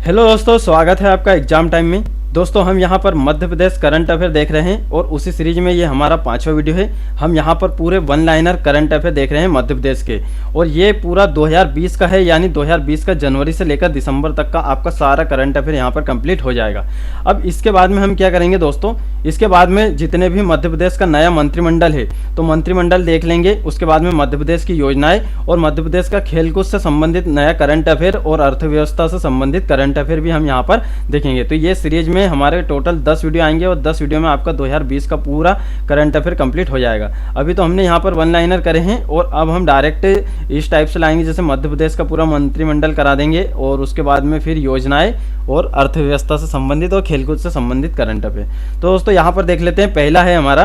Hello दोस्तों, स्वागत है आपका एग्जाम टाइम में। दोस्तों, हम यहाँ पर मध्य प्रदेश करंट अफेयर देख रहे हैं और उसी सीरीज में ये हमारा 5वां वीडियो है। हम यहाँ पर पूरे वन लाइनर करंट अफेयर देख रहे हैं मध्य प्रदेश के, और ये पूरा 2020 का है, यानी 2020 का जनवरी से लेकर दिसंबर तक का आपका सारा करंट अफेयर यहाँ पर कंप्लीट हो जाएगा। अब इसके बाद में हम क्या करेंगे दोस्तों, इसके बाद में जितने भी मध्य प्रदेश का नया मंत्रिमंडल है तो मंत्रिमंडल देख लेंगे। उसके बाद में मध्य प्रदेश की योजनाएं और मध्य प्रदेश का खेलकूद से संबंधित नया करंट अफेयर और अर्थव्यवस्था से संबंधित करंट अफेयर भी हम यहाँ पर देखेंगे। तो ये सीरीज में हमारे टोटल 10 वीडियो आएंगे और 10 वीडियो में आपका 2020 का पूरा करंट अफेयर कंप्लीट हो जाएगा। अभी तो हमने यहाँ पर वन लाइनर करे हैं और अब हम डायरेक्ट इस टाइप से लाएंगे, जैसे मध्य प्रदेश का पूरा मंत्रिमंडल करा देंगे और उसके बाद में फिर योजनाएं और अर्थव्यवस्था से संबंधित और खेलकूद से संबंधित करंट अफेयर। तो दोस्तों यहाँ पर देख लेते हैं। पहला है हमारा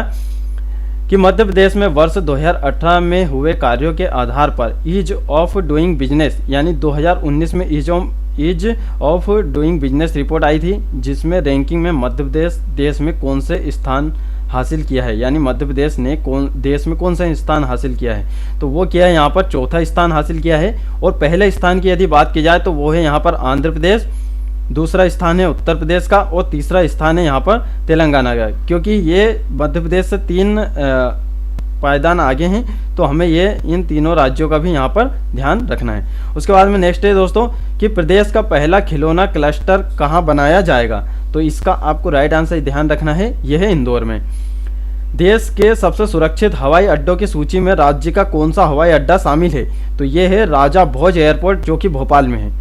कि मध्य प्रदेश में वर्ष 2018 में हुए कार्यों के आधार पर ईज ऑफ डूइंग बिजनेस, यानी 2019 में ease of doing business report आई थी, जिसमें रैंकिंग में मध्य प्रदेश देश में कौन से स्थान हासिल किया है, यानी मध्य प्रदेश ने देश में कौन सा स्थान हासिल किया है। तो वो किया है यहाँ पर चौथा स्थान हासिल किया है। और पहले स्थान की यदि बात की जाए तो वो है यहाँ पर आंध्र प्रदेश, दूसरा स्थान है उत्तर प्रदेश का और तीसरा स्थान है यहाँ पर तेलंगाना का। क्योंकि ये मध्य प्रदेश से 3 पायदान आगे हैं, तो हमें ये इन तीनों राज्यों का भी यहाँ पर ध्यान रखना है। उसके बाद में नेक्स्ट है दोस्तों कि प्रदेश का पहला खिलौना क्लस्टर कहाँ बनाया जाएगा। तो इसका आपको राइट आंसर ध्यान रखना है, यह है इंदौर में। देश के सबसे सुरक्षित हवाई अड्डों की सूची में राज्य का कौन सा हवाई अड्डा शामिल है। तो ये है राजा भोज एयरपोर्ट, जो कि भोपाल में है।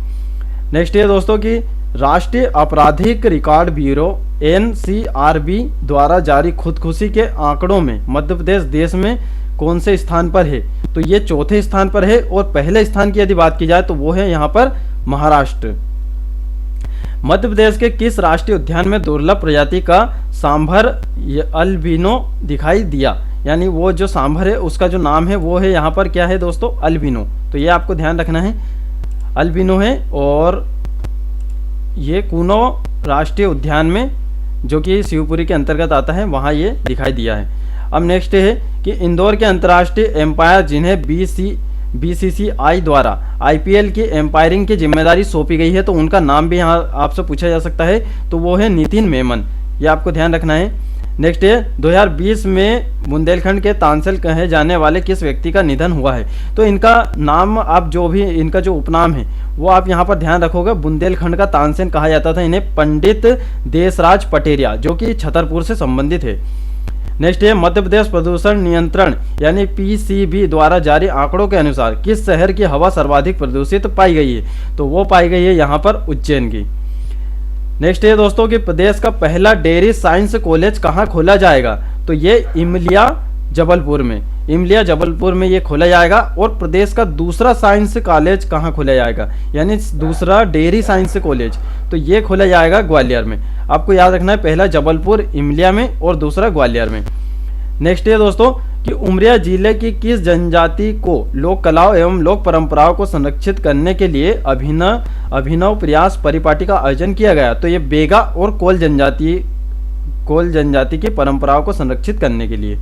नेक्स्ट है दोस्तों कि राष्ट्रीय आपराधिक रिकॉर्ड ब्यूरो NCRB द्वारा जारी खुदकुशी के आंकड़ों में मध्य प्रदेश देश में कौन से स्थान पर है। तो ये चौथे स्थान पर है। और पहले स्थान की यदि बात की जाए तो वो है यहाँ पर महाराष्ट्र। मध्य प्रदेश के किस राष्ट्रीय उद्यान में दुर्लभ प्रजाति का सांभर अल्बिनो दिखाई दिया, यानी वो जो सांभर है उसका जो नाम है वो है यहाँ पर क्या है दोस्तों, अल्बिनो। तो ये आपको ध्यान रखना है, अल्बिनो है। और ये कूनो राष्ट्रीय उद्यान में, जो कि शिवपुरी के अंतर्गत आता है, वहाँ ये दिखाई दिया है। अब नेक्स्ट है कि इंदौर के अंतर्राष्ट्रीय एम्पायर जिन्हें BCCI द्वारा IPL की एम्पायरिंग की जिम्मेदारी सौंपी गई है, तो उनका नाम भी यहाँ आपसे पूछा जा सकता है, तो वो है नितिन मेमन। ये आपको ध्यान रखना है। नेक्स्ट है 2020 में बुंदेलखंड के तानसेन कहे जाने वाले किस व्यक्ति का निधन हुआ है। तो इनका नाम आप जो भी इनका जो उपनाम है वो आप यहाँ पर ध्यान रखोगे। बुंदेलखंड का तानसेन कहा जाता था इन्हें पंडित देशराज पटेरिया, जो कि छतरपुर से संबंधित है। नेक्स्ट है मध्य प्रदेश प्रदूषण नियंत्रण यानी PCB द्वारा जारी आंकड़ों के अनुसार किस शहर की हवा सर्वाधिक प्रदूषित पाई गई है। तो वो पाई गई है यहाँ पर उज्जैन की। नेक्स्ट है दोस्तों कि प्रदेश का पहला डेयरी साइंस कॉलेज कहाँ खोला जाएगा। तो ये इमलिया जबलपुर में ये खोला जाएगा। और प्रदेश का दूसरा साइंस कॉलेज कहाँ खोला जाएगा, यानी दूसरा डेयरी साइंस कॉलेज, तो ये खोला जाएगा ग्वालियर में। आपको याद रखना है, पहला जबलपुर इमलिया में और दूसरा ग्वालियर में। नेक्स्ट है दोस्तों कि उमरिया जिले की किस जनजाति को लोक कलाओं एवं लोक परंपराओं को संरक्षित करने के लिए अभिनव प्रयास परिपाटी का आयोजन किया गया। तो ये बेगा और कोल जनजाति की परंपराओं को संरक्षित करने के लिए।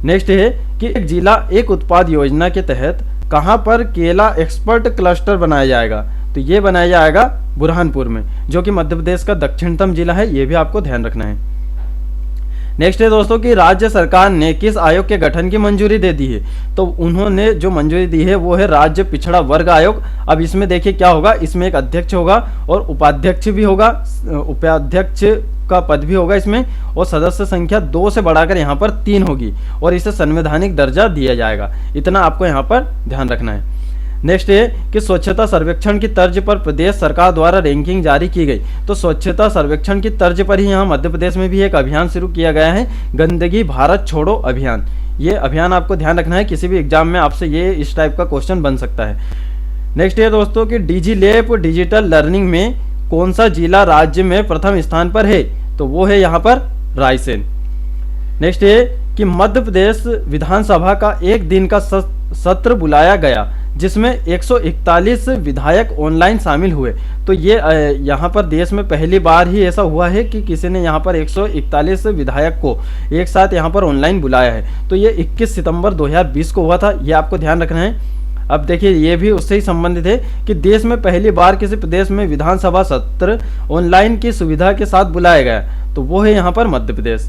नेक्स्ट है कि एक जिला एक उत्पाद योजना के तहत कहां पर केला एक्सपर्ट क्लस्टर बनाया जाएगा। तो ये बनाया जाएगा बुरहानपुर में, जो कि मध्य प्रदेश का दक्षिणतम जिला है। ये भी आपको ध्यान रखना है। नेक्स्ट है दोस्तों कि राज्य सरकार ने किस आयोग के गठन की मंजूरी दे दी है। तो उन्होंने जो मंजूरी दी है वो है राज्य पिछड़ा वर्ग आयोग। अब इसमें देखिए क्या होगा, इसमें एक अध्यक्ष होगा और उपाध्यक्ष भी होगा, उपाध्यक्ष का पद भी होगा इसमें, और सदस्य संख्या 2 से बढ़ाकर यहाँ पर 3 होगी और इसे संवैधानिक दर्जा दिया जाएगा। इतना आपको यहाँ पर ध्यान रखना है। नेक्स्ट है कि स्वच्छता सर्वेक्षण की तर्ज पर प्रदेश सरकार द्वारा रैंकिंग जारी की गई। तो स्वच्छता सर्वेक्षण की तर्ज पर ही यहाँ मध्य प्रदेश में भी एक अभियान शुरू किया गया है, गंदगी भारत छोड़ो अभियान। ये अभियान आपको ध्यान रखना है, किसी भी एग्जाम में आपसे ये इस टाइप का क्वेश्चन बन सकता है। नेक्स्ट है दोस्तों कि DigiLab डिजिटल लर्निंग में कौन सा जिला राज्य में प्रथम स्थान पर है। तो वो है यहाँ पर रायसेन। नेक्स्ट है कि मध्य प्रदेश विधानसभा का एक दिन का सत्र बुलाया गया, जिसमें 141 विधायक ऑनलाइन शामिल हुए। तो ये यहाँ पर देश में पहली बार ही ऐसा हुआ है कि किसी ने यहाँ पर 141 विधायक को एक साथ यहाँ पर ऑनलाइन बुलाया है। तो ये 21 सितंबर 2020 को हुआ था, ये आपको ध्यान रखना है। अब देखिए ये भी उससे ही संबंधित है कि देश में पहली बार किसी प्रदेश में विधानसभा सत्र ऑनलाइन की सुविधा के साथ बुलाया गया, तो वो है यहाँ पर मध्य प्रदेश।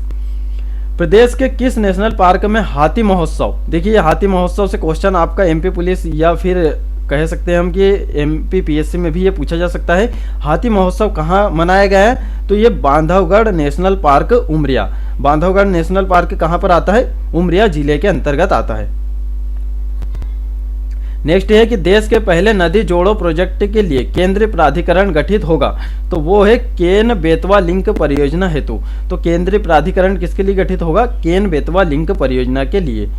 प्रदेश के किस नेशनल पार्क में हाथी महोत्सव, देखिए हाथी महोत्सव से क्वेश्चन आपका एमपी पुलिस या फिर कह सकते हैं हम कि एमपी पीएससी में भी ये पूछा जा सकता है। हाथी महोत्सव कहाँ मनाया गया है, तो ये Bandhavgarh national park Umaria. Bandhavgarh national park कहाँ पर आता है, उमरिया जिले के अंतर्गत आता है। नेक्स्ट है कि देश के पहले नदी जोड़ो प्रोजेक्ट के लिए केंद्रीय प्राधिकरण गठित होगा, तो वो है केन बेतवा लिंक परियोजना हेतु। तो केंद्रीय प्राधिकरण किसके लिए गठित होगा, केन बेतवा लिंक परियोजना के लिए।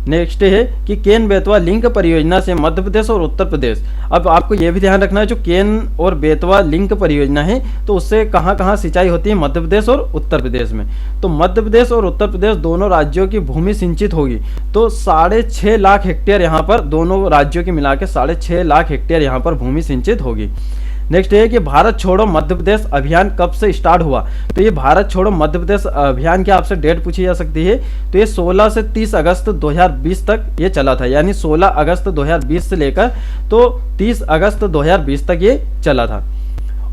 नेक्स्ट है कि केन बेतवा लिंक परियोजना से मध्य प्रदेश और उत्तर प्रदेश, अब आपको यह भी ध्यान रखना है जो केन और बेतवा लिंक परियोजना है तो उससे कहाँ कहाँ सिंचाई होती है, मध्य प्रदेश और उत्तर प्रदेश में। तो मध्य प्रदेश और उत्तर प्रदेश दोनों राज्यों की भूमि सिंचित होगी, तो 6.5 लाख हेक्टेयर यहाँ पर दोनों राज्यों की मिला के 6.5 लाख हेक्टेयर यहाँ पर भूमि सिंचित होगी। नेक्स्ट है कि भारत छोड़ो मध्य प्रदेश अभियान कब से स्टार्ट हुआ, तो ये भारत छोड़ो मध्य प्रदेश अभियान की आपसे डेट पूछी जा सकती है, तो ये 16 से 30 अगस्त 2020 तक ये चला था, यानी 16 अगस्त 2020 से लेकर तो 30 अगस्त 2020 तक ये चला था।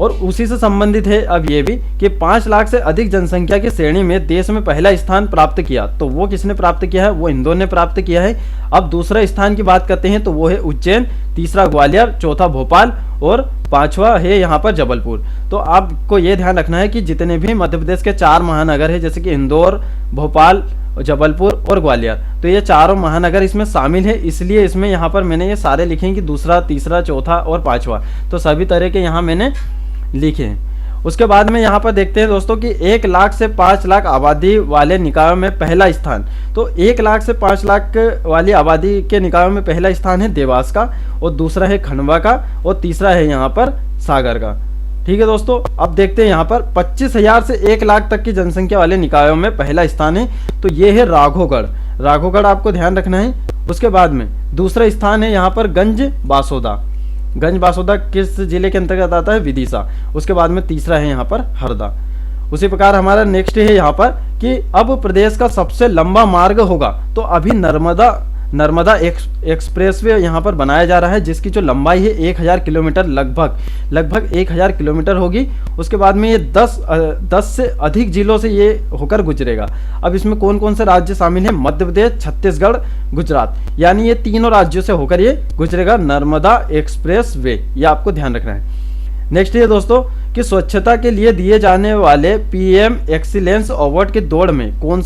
और उसी से संबंधित है अब ये भी कि 5 लाख से अधिक जनसंख्या की श्रेणी में देश में पहला स्थान प्राप्त किया, तो वो किसने प्राप्त किया है, वो इंदौर ने प्राप्त किया है। अब दूसरा स्थान की बात करते हैं तो वो है उज्जैन, तीसरा ग्वालियर, चौथा भोपाल और पांचवा है यहाँ पर जबलपुर। तो आपको ये ध्यान रखना है कि जितने भी मध्य प्रदेश के 4 महानगर है जैसे कि इंदौर, भोपाल, जबलपुर और ग्वालियर, तो ये चारों महानगर इसमें शामिल है, इसलिए इसमें यहाँ पर मैंने ये सारे लिखे हैं कि दूसरा, तीसरा, चौथा और पांचवा, तो सभी तरह के यहाँ मैंने लिखे हैं। उसके बाद में यहाँ पर देखते हैं दोस्तों कि 1 लाख से 5 लाख आबादी वाले निकायों में पहला स्थान, तो 1 लाख से 5 लाख वाली आबादी के निकायों में पहला स्थान है देवास का, और दूसरा है खंडवा का, और तीसरा है यहाँ पर सागर का। ठीक है दोस्तों, अब देखते हैं यहाँ पर 25,000 से 1 लाख तक की जनसंख्या वाले निकायों में पहला स्थान है, तो ये है राघोगढ़। राघोगढ़ आपको ध्यान रखना है। उसके बाद में दूसरा स्थान है यहाँ पर गंज बासोदा। गंज बासोदा किस जिले के अंतर्गत आता है, विदिशा। उसके बाद में तीसरा है यहाँ पर हरदा। उसी प्रकार हमारा नेक्स्ट है यहाँ पर कि अब प्रदेश का सबसे लंबा मार्ग होगा, तो अभी नर्मदा एक्सप्रेसवे यहाँ पर बनाया जा रहा है, जिसकी जो लंबाई है 1000 किलोमीटर लगभग 1000 किलोमीटर होगी। उसके बाद में ये 10 से अधिक जिलों से ये होकर गुजरेगा। अब इसमें कौन कौन से राज्य शामिल हैं, मध्य प्रदेश, छत्तीसगढ़, गुजरात, यानी ये तीनों राज्यों से होकर ये गुजरेगा नर्मदा एक्सप्रेस वे, ये आपको ध्यान रखना है। नेक्स्ट ये दोस्तों कि स्वच्छता के लिए दिए जाने वाले पीएम एक्सीलेंस अवार्ड की दौड़ में कौन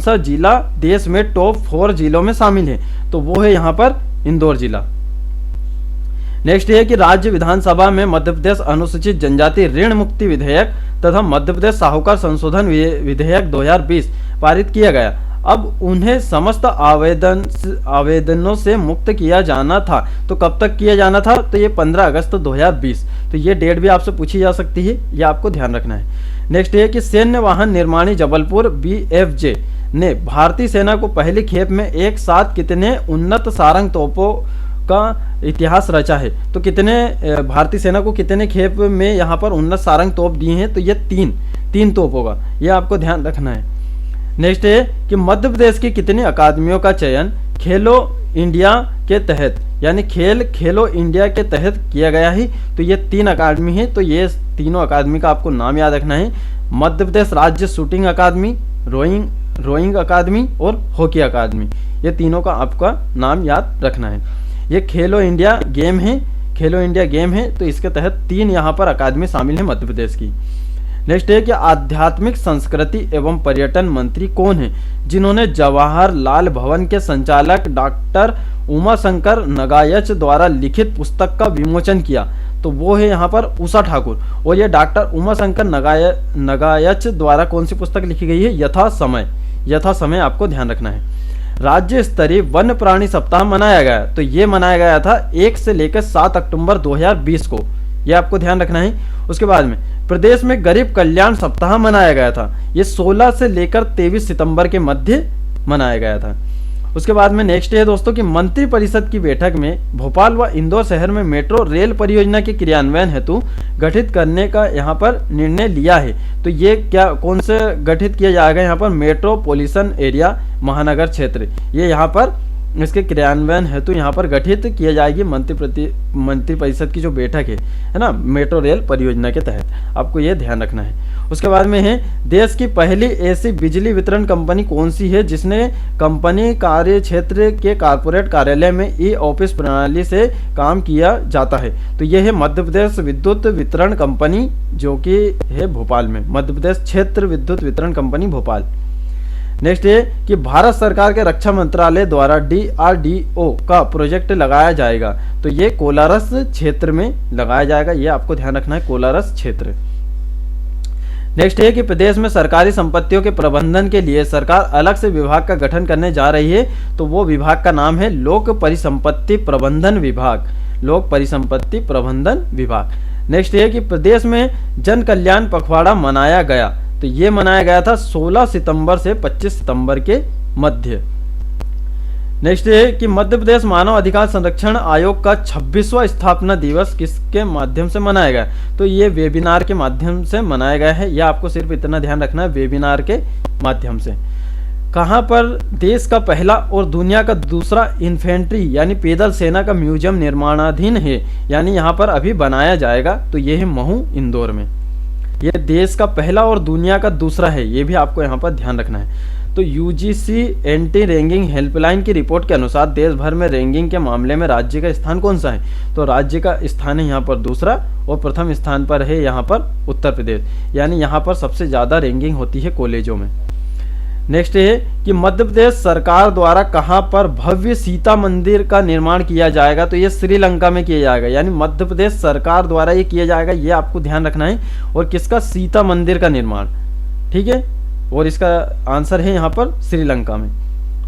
सा जिला देश में टॉप 4 जिलों में शामिल है, तो वो है यहाँ पर इंदौर जिला। नेक्स्ट है कि राज्य विधानसभा में मध्य प्रदेश अनुसूचित जनजाति ऋण मुक्ति विधेयक तथा मध्य प्रदेश साहूकार संशोधन विधेयक 2020 पारित किया गया। अब उन्हें समस्त आवेदनों से मुक्त किया जाना था, तो कब तक किया जाना था, तो ये 15 अगस्त 2020, तो ये डेट भी आपसे पूछी जा सकती है, ये आपको ध्यान रखना है। नेक्स्ट है कि सैन्य वाहन निर्माणी जबलपुर BFJ ने भारतीय सेना को पहली खेप में एक साथ कितने उन्नत सारंग तोपों का इतिहास रचा है, तो कितने भारतीय सेना को कितने खेप में यहाँ पर उन्नत सारंग तोप दिए हैं, तो ये तीन तोप होगा, ये आपको ध्यान रखना है। नेक्स्ट है कि मध्य प्रदेश की कितनी अकादमियों का चयन खेलो इंडिया के तहत, यानी खेलो इंडिया के तहत किया गया है, तो ये 3 अकादमी है, तो ये तीनों अकादमी का आपको नाम याद रखना है। मध्य प्रदेश राज्य शूटिंग अकादमी, रोइंग अकादमी और हॉकी अकादमी, ये तीनों का आपका नाम याद रखना है। ये खेलो इंडिया गेम है, तो इसके तहत 3 यहाँ पर अकादमी शामिल है मध्य प्रदेश की। नेक्स्ट है कि आध्यात्मिक संस्कृति एवं पर्यटन मंत्री कौन है जिन्होंने जवाहरलाल भवन के संचालक डॉक्टर उमाशंकर नगायच द्वारा लिखित पुस्तक का विमोचन किया, तो वो है यहाँ पर उषा ठाकुर। और ये डॉक्टर उमाशंकर नगायच द्वारा कौन सी पुस्तक लिखी गई है, यथा समय आपको ध्यान रखना है। राज्य स्तरीय वन्य प्राणी सप्ताह मनाया गया, तो ये मनाया गया था 1 से लेकर 7 अक्टूबर 2020 को, ये आपको ध्यान रखना है। उसके बाद में प्रदेश में गरीब कल्याण सप्ताह मनाया गया था, ये 16 से लेकर 23 सितंबर के मध्य मनाया गया था। उसके बाद में नेक्स्ट है दोस्तों कि मंत्रिपरिषद की बैठक में भोपाल व इंदौर शहर में मेट्रो रेल परियोजना के क्रियान्वयन हेतु गठित करने का यहाँ पर निर्णय लिया है, तो ये कौन से गठित किया जाएगा, यहाँ पर मेट्रोपॉलिटन एरिया महानगर क्षेत्र, ये यहाँ पर इसके क्रियान्वयन हेतु यहाँ पर गठित किया जाएगी मंत्रिपरिषद की जो बैठक है ना, मेट्रो रेल परियोजना के तहत। आपको ये ध्यान रखना है। उसके बाद में है, देश की पहली ऐसी बिजली वितरण कंपनी कौन सी है जिसने कंपनी कार्य क्षेत्र के कारपोरेट कार्यालय में ई ऑफिस प्रणाली से काम किया जाता है? तो यह है मध्य प्रदेश विद्युत वितरण कंपनी, जो कि है भोपाल में, मध्य प्रदेश क्षेत्र विद्युत वितरण कंपनी भोपाल। नेक्स्ट है कि भारत सरकार के रक्षा मंत्रालय द्वारा DRDO का प्रोजेक्ट लगाया जाएगा, तो ये कोलारस क्षेत्र में लगाया जाएगा, ये आपको ध्यान रखना है, कोलारस क्षेत्र। नेक्स्ट है कि प्रदेश में सरकारी संपत्तियों के प्रबंधन के लिए सरकार अलग से विभाग का गठन करने जा रही है, तो वो विभाग का नाम है लोक परिसंपत्ति प्रबंधन विभाग, लोक परिसंपत्ति प्रबंधन विभाग। नेक्स्ट है कि प्रदेश में जन कल्याण पखवाड़ा मनाया गया, तो ये मनाया गया था 16 सितंबर से 25 सितंबर के मध्य। नेक्स्ट है कि मध्य प्रदेश मानव अधिकार संरक्षण आयोग का 26वां स्थापना दिवस किसके माध्यम से मनाया गया? तो ये वेबिनार के माध्यम से मनाया गया है, यह आपको सिर्फ इतना ध्यान रखना है, वेबिनार के माध्यम से। कहाँ पर देश का पहला और दुनिया का दूसरा इन्फेंट्री यानी पैदल सेना का म्यूजियम निर्माणाधीन है, यानी यहाँ पर अभी बनाया जाएगा, तो ये है महू इंदौर में। यह देश का पहला और दुनिया का दूसरा है, ये भी आपको यहाँ पर ध्यान रखना है। तो यूजीसी एंटी रैंकिंग हेल्पलाइन की रिपोर्ट के अनुसार देश भर में रैंकिंग के मामले में राज्य का स्थान कौन सा है? तो राज्य का स्थान है यहाँ पर दूसरा, और प्रथम स्थान पर है यहाँ पर उत्तर प्रदेश, यानी यहाँ पर सबसे ज़्यादा रैंकिंग होती है कॉलेजों में। नेक्स्ट है कि मध्य प्रदेश सरकार द्वारा कहाँ पर भव्य सीता मंदिर का निर्माण किया जाएगा? तो ये श्रीलंका में किया जाएगा, यानी मध्य प्रदेश सरकार द्वारा ये किया जाएगा, ये आपको ध्यान रखना है। और किसका? सीता मंदिर का निर्माण, ठीक है, और इसका आंसर है यहाँ पर श्रीलंका में।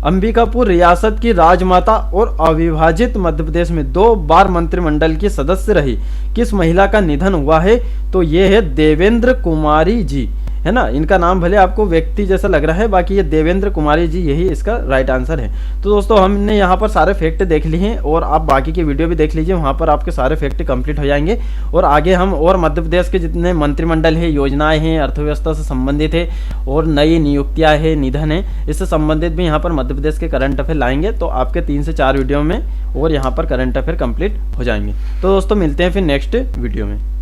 अंबिकापुर रियासत की राजमाता और अविभाजित मध्य प्रदेश में 2 बार मंत्रिमंडल की सदस्य रही किस महिला का निधन हुआ है? तो ये है देवेंद्र कुमारी जी, है ना। इनका नाम भले आपको व्यक्ति जैसा लग रहा है, बाकी ये देवेंद्र कुमारी जी, यही इसका राइट आंसर है। तो दोस्तों हमने यहाँ पर सारे फैक्ट देख लिए हैं, और आप बाकी की वीडियो भी देख लीजिए, वहाँ पर आपके सारे फैक्ट कंप्लीट हो जाएंगे। और आगे हम और मध्य प्रदेश के जितने मंत्रिमंडल है, योजनाएं हैं, अर्थव्यवस्था से संबंधित है, और नई नियुक्तियाँ है, निधन है, इससे संबंधित भी यहाँ पर मध्य प्रदेश के करंट अफेयर लाएंगे। तो आपके 3 से 4 वीडियो में और यहाँ पर करंट अफेयर कंप्लीट हो जाएंगे। तो दोस्तों मिलते हैं फिर नेक्स्ट वीडियो में।